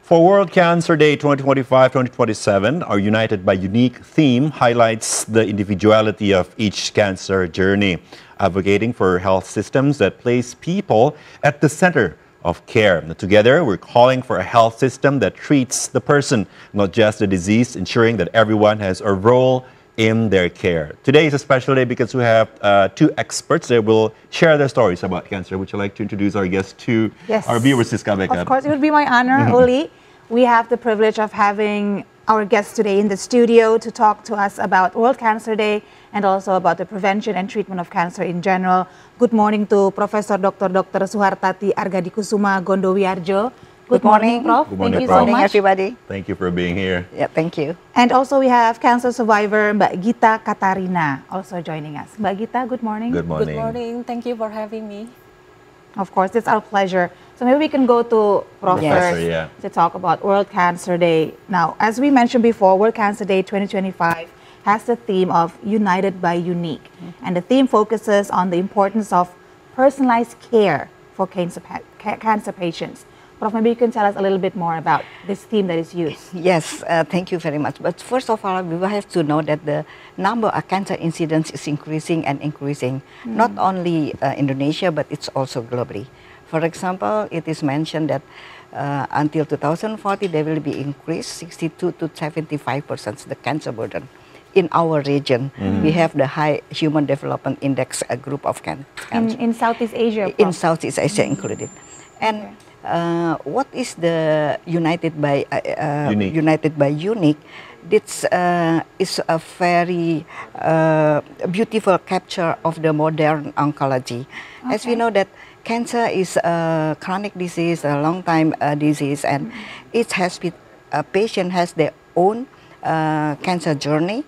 For World Cancer Day 2025-2027, our United by Unique theme highlights the individuality of each cancer journey, advocating for health systems that place people at the center of care. Together, we're calling for a health system that treats the person, not just the disease, ensuring that everyone has a role in their care. Today is a special day because we have two experts that will share their stories about cancer. Would you like to introduce our guests to our viewers, Siska Becca? Of course, it would be my honor, Uli. We have the privilege of having our guests today in the studio to talk to us about World Cancer Day and also about the prevention and treatment of cancer in general. Good morning to Professor Dr. Suhartati Argadikusuma Gondowiardjo. Good morning, Prof. Good morning, Thank you Prof. so much. Everybody. Thank you for being here. Yeah, thank you. And also we have cancer survivor Mbak Gita Katarina also joining us. Mbak Gita, good morning. Good morning. Good morning. Thank you for having me. Of course, it's our pleasure. So maybe we can go to Prof first to talk about World Cancer Day. Now, as we mentioned before, World Cancer Day 2025 has the theme of United by Unique. And the theme focuses on the importance of personalized care for cancer patients. Prof, maybe you can tell us a little bit more about this theme that is used. Yes, thank you very much. But first of all, we will have to know that the number of cancer incidents is increasing and increasing, not only Indonesia, but it's also globally. For example, it is mentioned that until 2040, there will be increased 62 to 75% the cancer burden. In our region, we have the high Human Development Index, a group of cancer. In Southeast Asia, Prof? In Southeast Asia included. And what is the United by Unique? This is a very beautiful capture of the modern oncology. As we know that cancer is a chronic disease, a long time disease, and it has been, a patient has their own cancer journey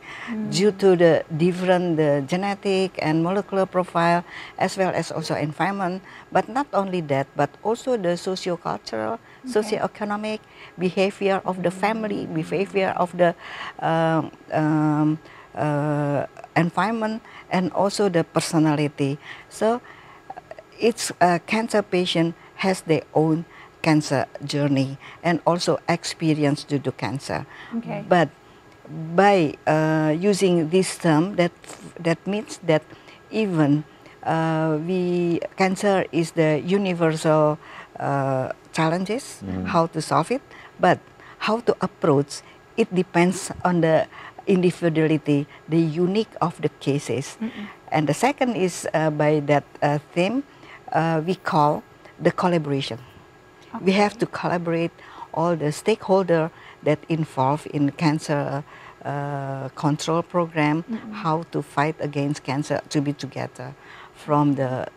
due to the different genetic and molecular profile, as well as also environment. But not only that, but also the socio-cultural, socio-economic behavior of the family, behavior of the environment, and also the personality. So each cancer patient has their own cancer journey and also experience due to cancer. But by using this term, that means that even cancer is the universal challenges, how to solve it, but how to approach it depends on the individuality, the unique of the cases. And the second is by that theme, we call the collaboration. We have to collaborate all the stakeholders that involved in cancer control program, how to fight against cancer, to be together, from the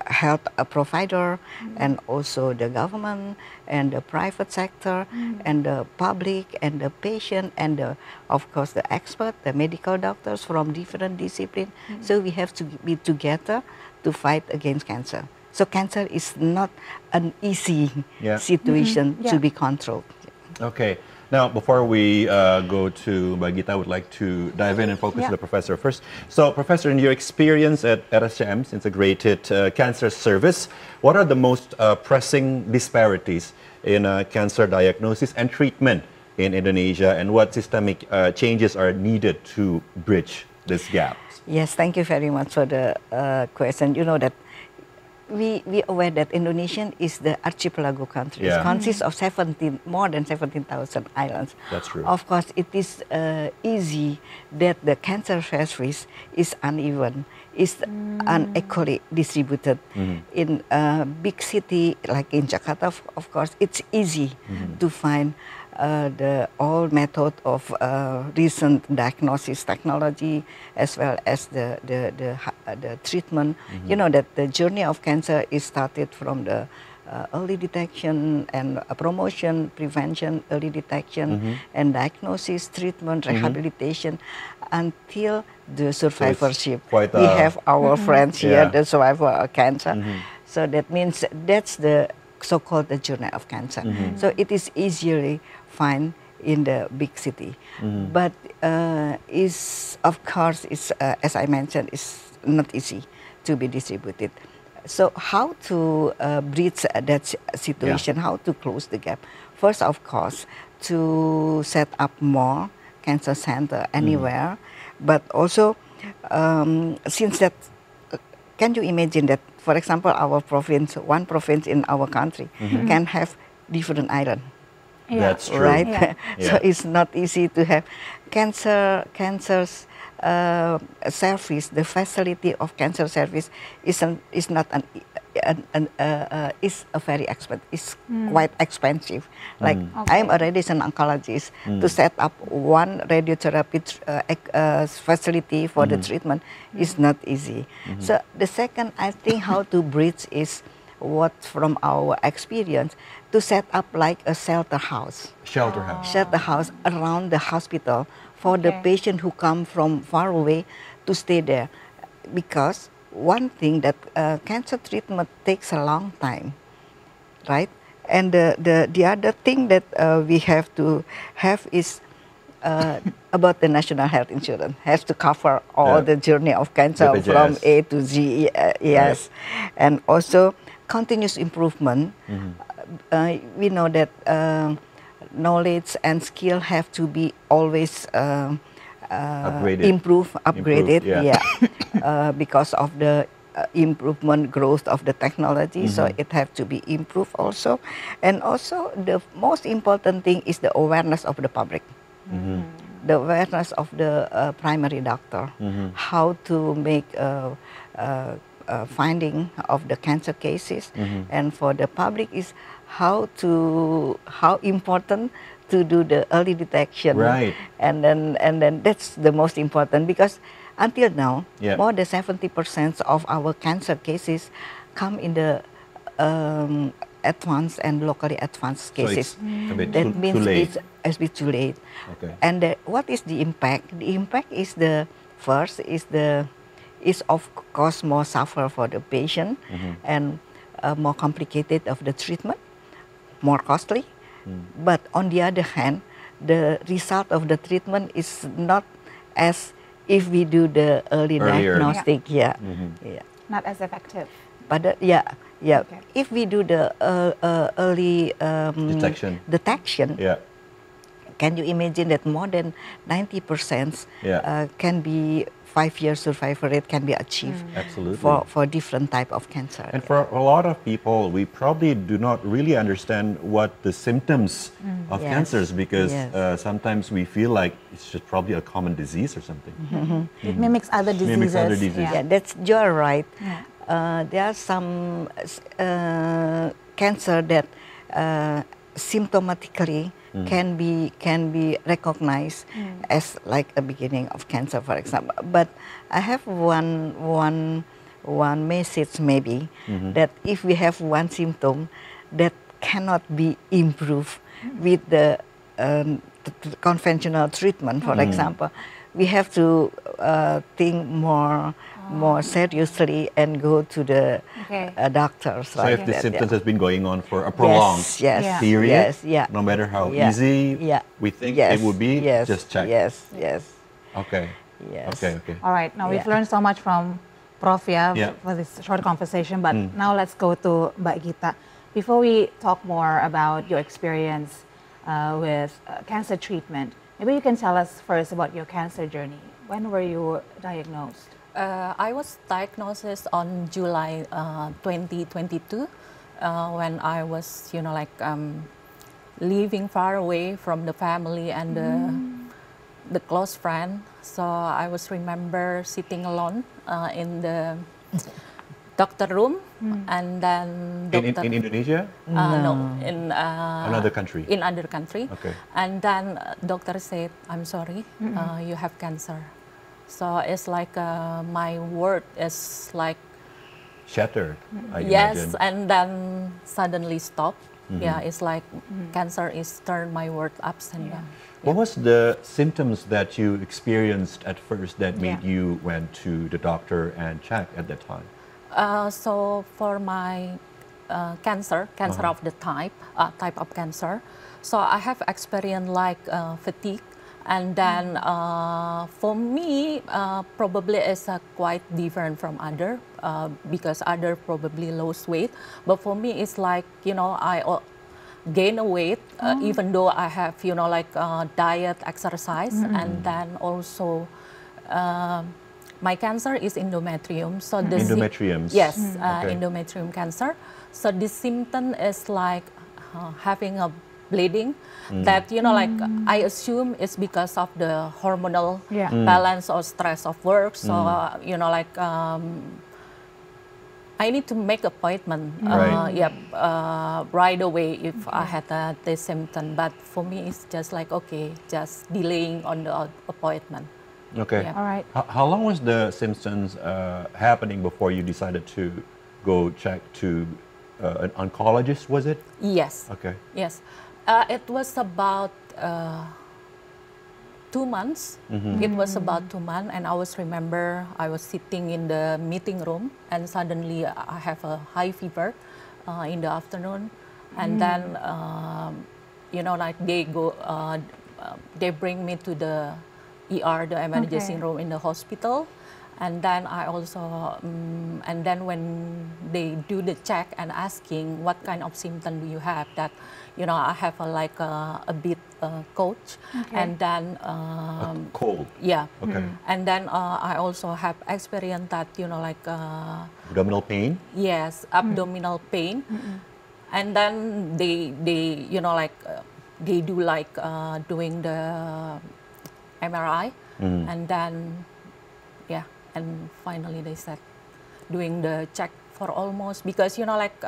health provider and also the government and the private sector and the public and the patient and of course the expert, the medical doctors from different disciplines. So we have to be together to fight against cancer. So cancer is not an easy situation to be controlled. Okay. Now, before we go to Mbak Gita, I would like to dive in and focus on the professor first. So, Professor, in your experience at RSCM's Integrated Cancer Service, what are the most pressing disparities in cancer diagnosis and treatment in Indonesia, and what systemic changes are needed to bridge this gap? Yes, thank you very much for the question. You know that we aware that Indonesia is the archipelago country. It consists of more than 17,000 islands. That's true. Of course, it is easy that the cancer risk is uneven, is unequally distributed. In a big city like in Jakarta, of course, it's easy to find the old method of recent diagnosis technology, as well as the treatment. You know that the journey of cancer is started from the early detection and promotion, prevention, early detection, and diagnosis, treatment, rehabilitation, until the survivorship. We have our friends here, the survivor of cancer. So that means that's the so-called the journey of cancer. So it is easily find in the big city, but is of course is as I mentioned, is not easy to be distributed. So how to bridge that situation, how to close the gap? First, of course, to set up more cancer center anywhere, but also since that, can you imagine that, for example, our province, one province in our country can have different island. That's true. Right? Yeah. So it's not easy to have cancer's service. The facility of cancer service is not is a very expensive. It's quite expensive. Like I'm a radiation oncologist. To set up one radiotherapy facility for the treatment is not easy. So the second, I think, how to bridge is what from our experience to set up like a shelter house. Shelter house. Shelter house around the hospital for the patient who come from far away to stay there, because one thing that cancer treatment takes a long time, right? And the other thing that we have to have is about the national health insurance has to cover all the journey of cancer from A to Z. Yes, and also continuous improvement. We know that knowledge and skill have to be always upgraded. Because of the improvement growth of the technology, so it have to be improved also. And also the most important thing is the awareness of the public. The awareness of the primary doctor, how to make finding of the cancer cases, and for the public is how important to do the early detection, right? And then that's the most important, because until now, more than 70% of our cancer cases come in the advanced and locally advanced cases. So it's that means it's a bit too late. Okay. And what is the impact? The impact is is of course more suffer for the patient, and more complicated of the treatment, more costly. But on the other hand, the result of the treatment is not as if we do the earlier diagnostic. Not as effective. But Okay. if we do the early detection, can you imagine that more than 90% can be 5 years survival rate can be achieved for different type of cancer. And for a lot of people, we probably do not really understand what the symptoms of cancers, because sometimes we feel like it's just probably a common disease or something. It mimics other diseases. Yeah, that's, you're right. There are some cancer that symptomatically can be recognized as like a beginning of cancer, for example. But I have one message maybe, that if we have one symptom that cannot be improved with the conventional treatment, for example, we have to think more seriously and go to the doctors. So if the symptoms has been going on for a prolonged period, no matter how easy we think it would be, just check. Okay. Okay. All right. Now we've learned so much from Prof. For this short conversation, but now let's go to Mbak Gita. Before we talk more about your experience with cancer treatment, maybe you can tell us first about your cancer journey. When were you diagnosed? I was diagnosed on July 2022 when I was, living far away from the family and the close friend. So I was remember sitting alone in the doctor room, and then doctor, in Indonesia? No, in another country. In other country. Okay. And then doctor said, "I'm sorry, you have cancer." So it's like my world is like shattered. I yes, imagine. and then suddenly stop. Yeah, it's like cancer is turned my world upside down. What was the symptoms that you experienced at first that made you went to the doctor and checked at that time? So for my cancer of the type of cancer, so I have experienced like fatigue, And then for me, probably it's quite different from other because other probably lose weight. But for me, it's like, you know, I gain a weight even though I have, you know, like diet, exercise, and then also my cancer is endometrium. So the endometrium. Yes, endometrium cancer. So the symptom is like having a bleeding that, you know, like I assume it's because of the hormonal balance or stress of work. So, you know, like I need to make appointment right away if I had this symptom. But for me, it's just like, okay, just delaying on the appointment. Okay. All right. How long was the symptoms happening before you decided to go check to an oncologist, was it? Yes. Okay. Yes. It was about 2 months. It was about 2 months, and I remember I was sitting in the meeting room, and suddenly I have a high fever in the afternoon, and then you know, like they bring me to the ER, the emergency room in the hospital. And then I also, and then when they do the check and asking what kind of symptom do you have, that, you know, I have a bit cold, and then cold. Yeah. Okay. And then I also have experienced that, you know, like abdominal pain. Yes, abdominal pain, and then they you know, like they do like doing the MRI, and then yeah. And finally they said, doing the check for almost, because, you know, like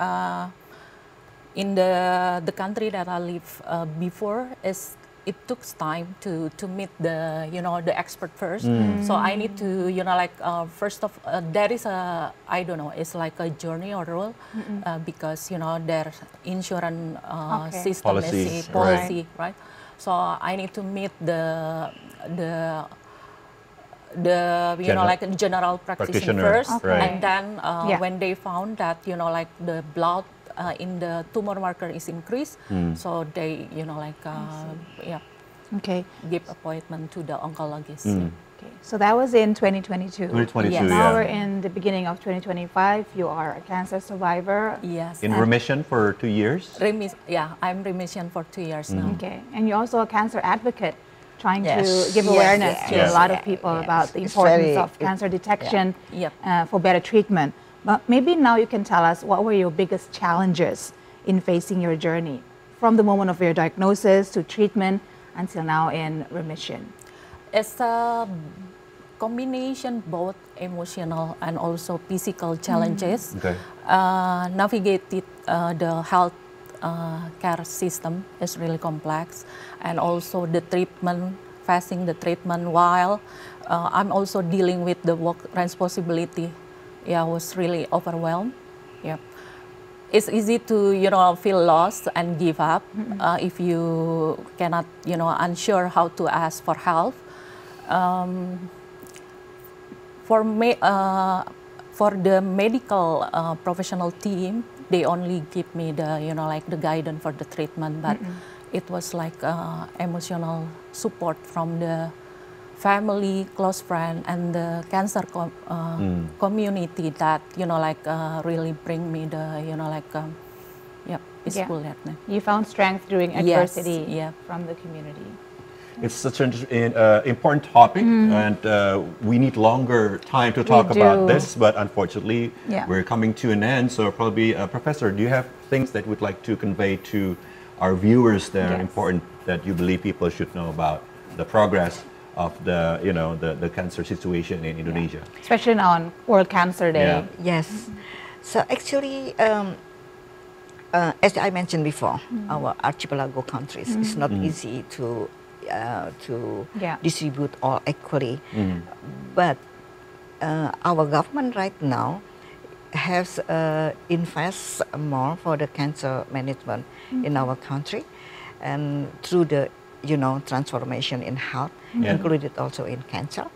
in the country that I live before, it took time to meet the, you know, the expert first. So I need to, you know, like first of, there is a, I don't know, it's like a journey or rule because, you know, their insurance system is policy, right? So I need to meet the you know, like a general practitioner first, and then when they found that, you know, like the blood in the tumor marker is increased, so they, you know, like give appointment to the oncologist. Okay, so that was in 2022. 2022, yes. Now we're in the beginning of 2025. You are a cancer survivor. Yes. In remission for 2 years? Yeah, I'm remission for 2 years now. Okay, and you're also a cancer advocate, trying to give awareness to a lot of people about the importance of cancer detection for better treatment. But maybe now you can tell us, what were your biggest challenges in facing your journey from the moment of your diagnosis to treatment until now in remission? It's a combination, both emotional and also physical challenges. Navigated the health care system is really complex, and also the treatment, facing the treatment while I'm also dealing with the work responsibility. Yeah, I was really overwhelmed. Yeah, it's easy to, you know, feel lost and give up if you cannot, you know, unsure how to ask for help. For me, for the medical professional team, they only give me the, you know, like the guidance for the treatment, but it was like emotional support from the family, close friend, and the cancer community that, you know, like really bring me the, you know, like peaceful. You found strength during adversity from the community. It's such an important topic, and we need longer time to talk about this, but unfortunately we're coming to an end. So probably, Professor, do you have things that you would like to convey to our viewers that are important, that you believe people should know about the progress of the, you know, the cancer situation in Indonesia? Especially now on World Cancer Day. Yes. So actually, as I mentioned before, our archipelago countries, it's not easy to distribute all equally. But our government right now has invest more for the cancer management in our country, and through the, you know, transformation in health, included also in cancer.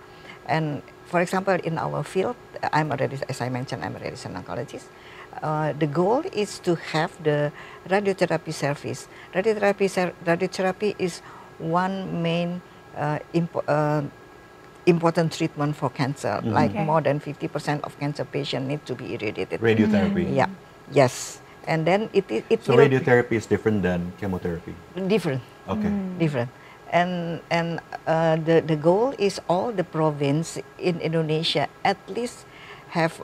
And for example, in our field, as I mentioned, I'm a radiation oncologist. The goal is to have the radiotherapy service. Radiotherapy is one main important treatment for cancer, like more than 50% of cancer patients need to be irradiated. Radiotherapy. Yeah. Yes. And then it so radiotherapy is different than chemotherapy? Different. Okay. Different. And the goal is all the province in Indonesia at least have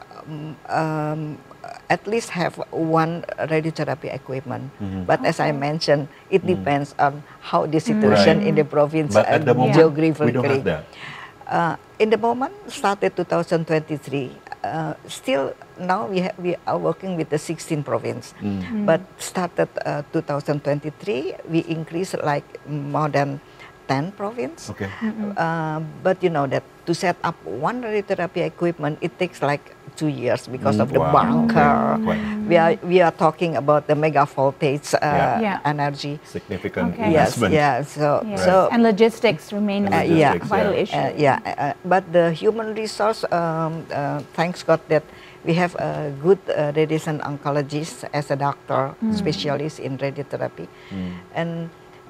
one radiotherapy equipment. But as I mentioned, it depends on how the situation in the province but at the moment, geographically. we don't have that. In the moment, started 2023. Still now we are working with the 16 province, but started 2023 we increased like more than 10 province. Okay. But you know that to set up one radiotherapy equipment, it takes like 2 years because of the bunker. Okay. We are talking about the mega voltage energy. Significant Yes, investment. yeah. So and logistics remain a vital issue. But the human resource, thanks God that we have a good radiation oncologist as a doctor, specialist in radiotherapy,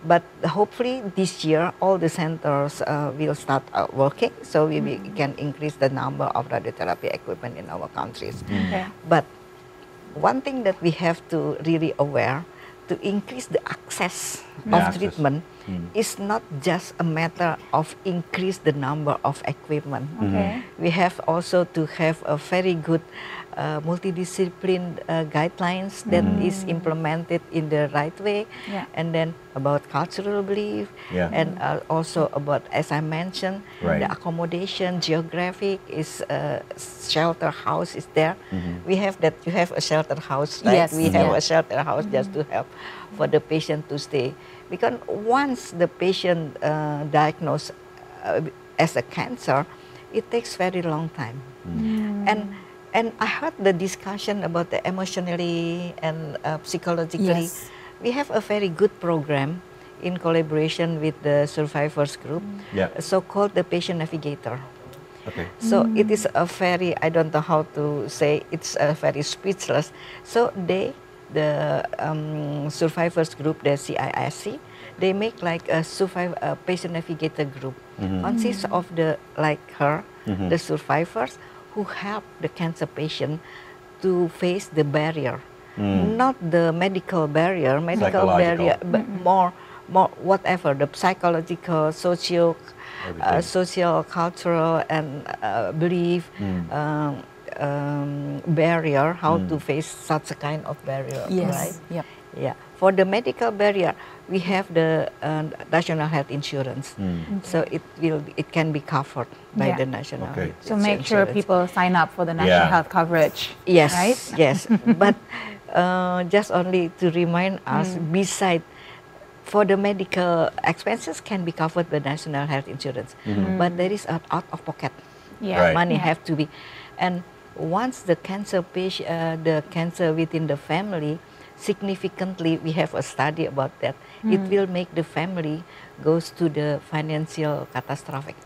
but hopefully this year all the centers will start working, so we can increase the number of radiotherapy equipment in our countries. But one thing that we have to really aware, to increase the access of treatment is not just a matter of increase the number of equipment. We have also to have a very good multidiscipline guidelines that is implemented in the right way, and then about cultural belief, and also about, as I mentioned, the accommodation, geographic is shelter house is there. We have that. You have a shelter house, right? Yes. We have a shelter house just to help for the patient to stay, because once the patient diagnosed as a cancer, it takes very long time. And I heard the discussion about the emotionally and psychologically. We have a very good program in collaboration with the survivors group, so-called the patient navigator. Okay. So it is a very, I don't know how to say, it's a very speechless. So the survivors group, the CISC, they make like a patient navigator group, consists of the, like her, the survivors, who help the cancer patient to face the barrier, not the medical barrier, but more whatever, the psychological, social, cultural, and belief barrier, how to face such a kind of barrier, right? Yeah. For the medical barrier, we have the national health insurance, so it can be covered by the national health insurance. So make sure people sign up for the national health coverage. Yes, right? Yes. But just only to remind us, beside, for the medical expenses can be covered by national health insurance, but there is an out of pocket money have to be, and once the cancer patient, the cancer within the family, significantly, we have a study about that. It will make the family goes to the financial catastrophic,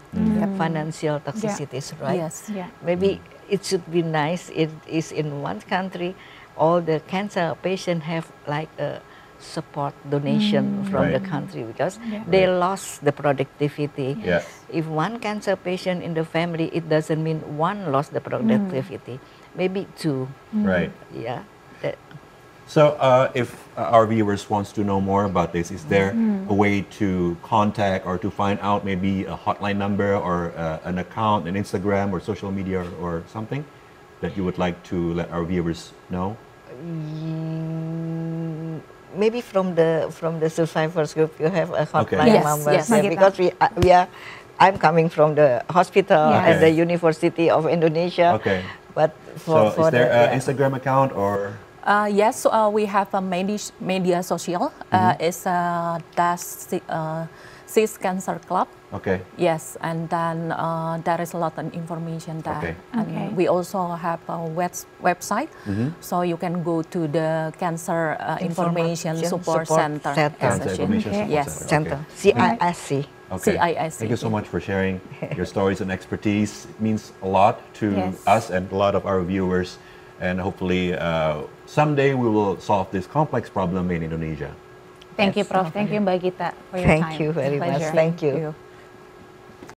financial toxicities, right? Yes. Maybe it should be nice. It is in one country, all the cancer patients have like a support donation from the country, because they lost the productivity. If one cancer patient in the family, it doesn't mean one lost the productivity, maybe two. Right. Yeah. So if our viewers wants to know more about this, is there a way to contact or to find out maybe a hotline number or an account, an Instagram or social media or something that you would like to let our viewers know? Maybe from the survivors group, you have a hotline number. Yes. Because we are, I'm coming from the hospital at the University of Indonesia. Okay. But so is there an Instagram account or? Yes, we have a media social. It's Cis Cancer Club. Okay. Yes, and then there is a lot of information there. Okay. And we also have a website, so you can go to the Cancer Information Support Center. Cancer Information Support Center. CISC. Okay. CISC. Thank you so much for sharing your stories and expertise. It means a lot to us and a lot of our viewers. And hopefully someday we will solve this complex problem in Indonesia. Thank you, Prof. Thank you, Mbak Gita, for your time. Thank you very much. Thank you.